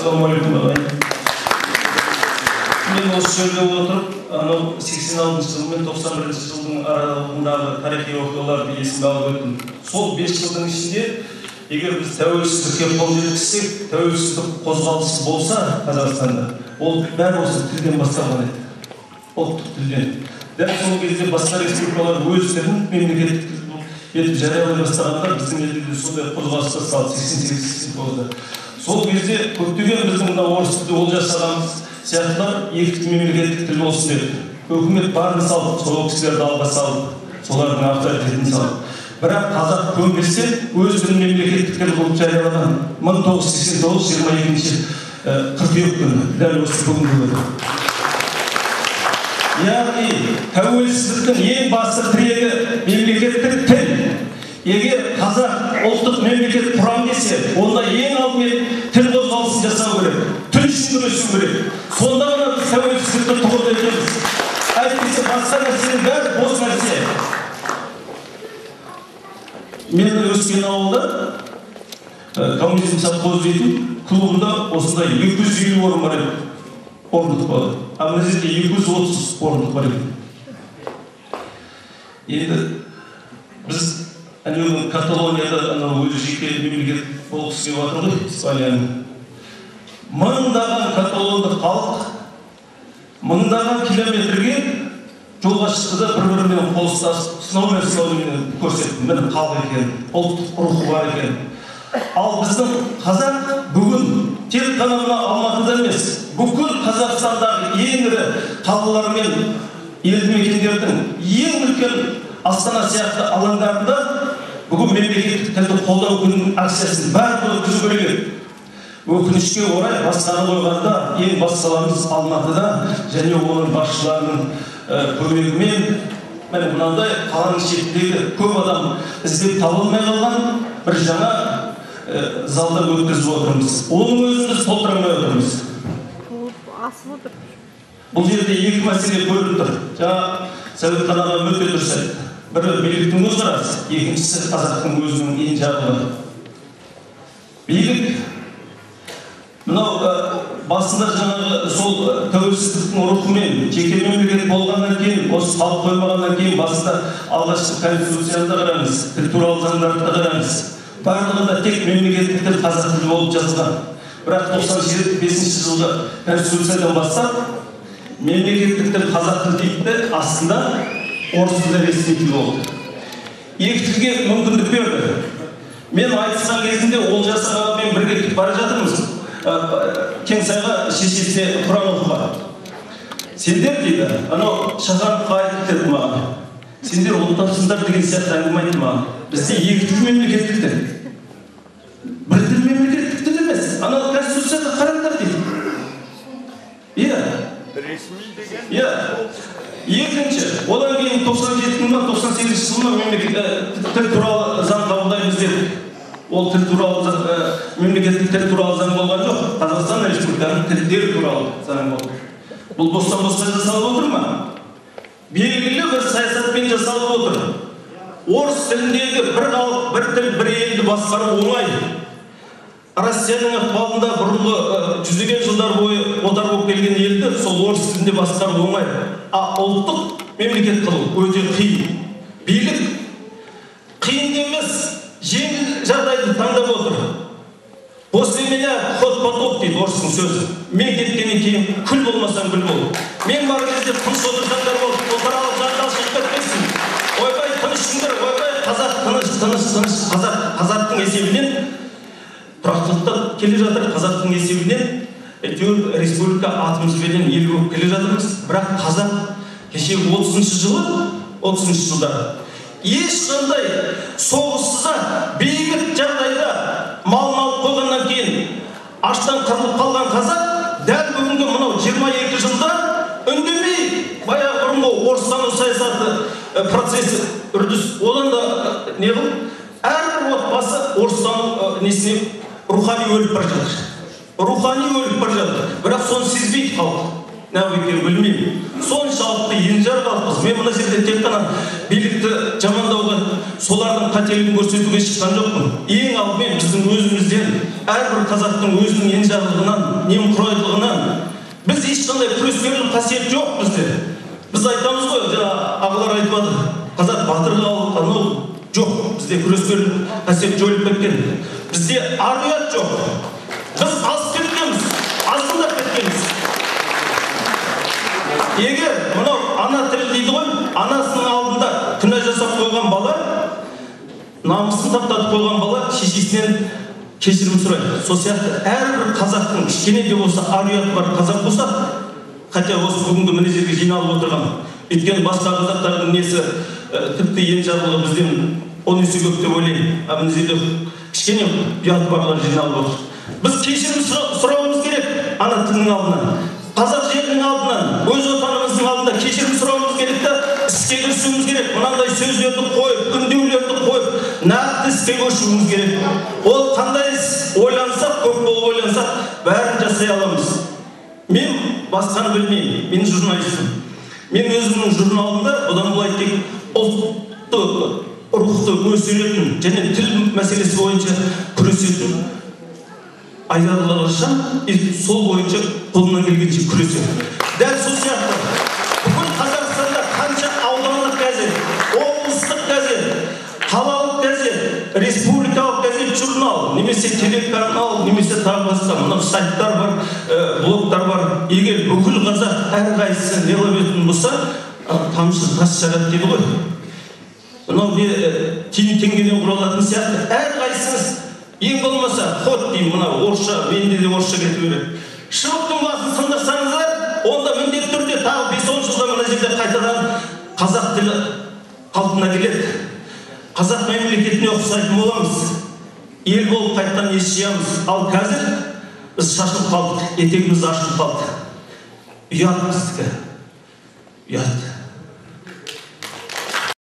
Ассалаумағалейкум ағайын. Мен осы жерде отырып, 86 жыл мен 91 жылдың аралығындағы тарихи оқиғаларды есіме алып өттім. Сол 5 жылдың ішінде, егер біз тәуелсіздікке қол жеткізсек, тәуелсіздік қозғалысы болса Қазақстанда, ол бәрі осы тілден басталған еді. Ұлттық тілден. Дәл сол кезде басқа республикалар өз тілін мемлекеттік етіп жариялай бастағанда біздің елде де сондай қозғалыс басталды 88-89-да. Сол кезде көптеген біздің мына орыс тілді ол жасағанымыз сияқтылар екі мемлекеттік тіл болсын деді. Өкімет барын салып, сол кісілерді алға салып, солардың авторитетін салып. Бірақ қазақ көнбесе өз тілін мемлекеттік тіл болып жариялаған 1989-22 қыркүйек күні, дәл осы бүгінгі күні. Яғни тәуелсіздіктің ең басты тірегі мемлекеттік тіл. Егер қазақ ұлттық мемлекет құрам десе, онда ең алдымен тіл қозғалысын жасау керек, тіл үшін күресу керек. Сонда ғана біз тәуелсіздікті тұғырды етеміз. Әйтпесе басқа нәрсенің бәрі бос нәрсе. Мен өскен ауылда коммунизм совхозы дейтін клубында осындай 250 орын бар еді. Орындық болады. А мына жерде 230 орындық бар еді. Енді біз Каталонияда өзі жеке мемлекет болғысы келіп жатыр ғой, Испанияның. Мыңдаған каталондық халық мыңдаған километрге жолға шықты да бір-бірімен қол ұстасып, сынаумен көрсетті. Міне халық екен, ұлттық рухы бар екен. Ал біздің қазақ бүгін тек қана мына Алматыда емес, бүкіл Қазақстандағы ең ірі қалалар мен елді мекендердің ең үлкен Астана сияқты алаңдарында бүгін мемлекеттік тілді қолдау күнінің акциясын бәрі өткізу керек еді. Өкінішке орай басқаны қойғанда ең басты саламыз Алматыда және оның басшыларының көмегімен мынандай қаланың шетіндегі көп адам іздеп табылмай қалған бір жаңа залда өткізіп отырмыз. Оның өзін біз толтырамай отырмыз. Бұл жерде екі мәселе көрініп тұр. Жаңа Сәбитхан аға өте дұрыс айтты. Бірі биліктің көзқарасы, екіншісі қазақтың өзінің ең жағы. Билік мынау басында жаңағы сол тәуелсіздіктің рухымен жеке мемлекет болғаннан кейін, осы халық қоймағаннан кейін басында алғашқы конституцияны да қараңыз, тіл туралы заңдарды да қараңыз. Барлығында тек мемлекеттік тіл қазақ тілі болып жазылған. Бірақ 95 жылғы конституциядан бастап мемлекеттік тіл қазақ тілі дейді, астында орыс тілі ресми тіл болды. Екі тілге мүмкіндік берді. Мен айтысқан кезінде ол жасағанмен бірге бара жатырмыз. Кеңсайға шешесіне Құран оқуға. Сендер дейді, анау Шахановқа айтып деді маған. Сендер ұлттасыңдар деген сияқты әңгіме айтты маған. Бізде екі тіл мемлекеттік тіл. Бір тіл мемлекеттік тіл емес. Анау конституцияда қараңдар дейді. Иә. Ресми деген? Иә. Екінші, одан кейін 97-98 жылы мемлекеттік тіл туралы заң қабылдаймыз деді. Ол тіл туралы мемлекеттік тіл туралы заң болған жоқ. Қазақстан Республикасының тілдері туралы заң болды. Бұл бостан-босқа жасалып отыр ма? Белгілі бір саясатпен жасалып отыр. Орыс тіліндегі бір халық, бір тіл, бір елді басқару оңай. Россияның ықпалында бұрынғы жүздеген жылдар бойы отар болып келген елді сол орыс тілінде басқару оңай. Ұлттық мемлекет құру өте қиын. Билік қиын емес, жеңіл жағдайды таңдап отыр. После меня ход потоп дейді орыстың сөзі. Мен кеткеннен кейін күл болмасам гүл бол. Мен бар кезде тыныш отырғандар болып, ұлтаралық жанжал шығып кетпесін. Ойбай тыныштыңдар, ойбай қазақ тыныш, қазақтың есебінен тұрақтылықта келе жатыр, қазақтың есебінен әйтеуір республика атымызбенен ел болып келе жатырмыз. Бірақ қазақ кешегі 30 жылдар ешқандай соғыссызда бейбіт жағдайда мал қойғаннан кейін аштан қырылып қалған қазақ дәл бүгінгі мынау 22 жылда үндемей баяғы бұрынғы орыстану саясаты процесі үрдіс одан да не қылып әрбір отбасы орыстану несіне рухани өліп бара жатыр. Рухани өліп бара жатыр. Бірақ соны сезбейді халық. Неғып екенін білмеймін. Соншалықты енжар халықпыз. Мен мына жерде тек қана билікті жамандауға, солардың қателігін көрсетуге шыққан жоқпын. Ең алдымен біздің өзімізден, әрбір қазақтың өзінің енжарлығынан немқұрайлығынан біз ешқандай күрескерлік қасиет жоқ бізде. Біз айтамыз ғой, ағалар айтып жатыр, қазақ батырлық анау жоқ, бізде күрескерлік қасиет жойылып кеткен. Бізде ар-ұят жоқ. Біз асып кеткенбіз, асылдап кеткенбіз. Егер мынау ана тілі дейді ғой, анасының алдында күнә жасап қойған бала, намысын таптатып қойған бала шешесінен кешірім сұрайды. Сол сияқты әрбір қазақтың кішкене де болса ар-ұяты бар қазақ болса, хотя осы бүгінгі мінездерге жиналып отырған, өйткені басқа қазақтардың несі тіпті ең жарлығы бізден 10 есе көп деп ойлаймын. Мына жерде кішкене ұяты барлар жиналып отыр. Біз кешірім сұрауымыз керек ана тілінің алдынан, қазақ жерінің алдынан, өз отанымыздың алдында кешірім сұрауымыз керек та іске кірісуіміз керек. Мынандай сөздерді қойып, үндеулерді қойып, нақты іске көшуіміз керек. Ол қандай ойлансақ, көп болып ойлансақ, бәрін жасай аламыз. Мен басқаны білмеймін, мен журналистпін. Мен өзімнің журналымда одан былай тек ұлтты, рухты өсіретін және тіл мәселесі бойынша күресетін айдарларша сол бойынша қолынан келгенше күреседі. Дәл сол сияқты бүкіл Қазақстанда қанша аудандық газет, облыстық газет, қалалық газет, республикалық газет, журнал, немесе телеканал, немесе тағы басқа мына сайттар бар, блогтар бар. Егер бүкіл қазақ әрқайсысы неғып етін болса, тамшы тас жарады дейді ғой. Мынау теңгеден құралатын сияқты әрқайсыңыз ең болмаса ход деймін, мына орысша, менде де орысша кетіп береді. Шыбықтың басын сындырсаңыздар, онда міндетті түрде тағы 5-10 жылда мына жерде қайтадан қазақ тілі қалпына келеді. Қазақ мемлекетіне ұқсайтын боламыз. Ел болып қайтадан ес жиямыз. Ал қазір біз шашылып қалдық, етегіміз ашылып қалды. Ұят біздікі. Ұят.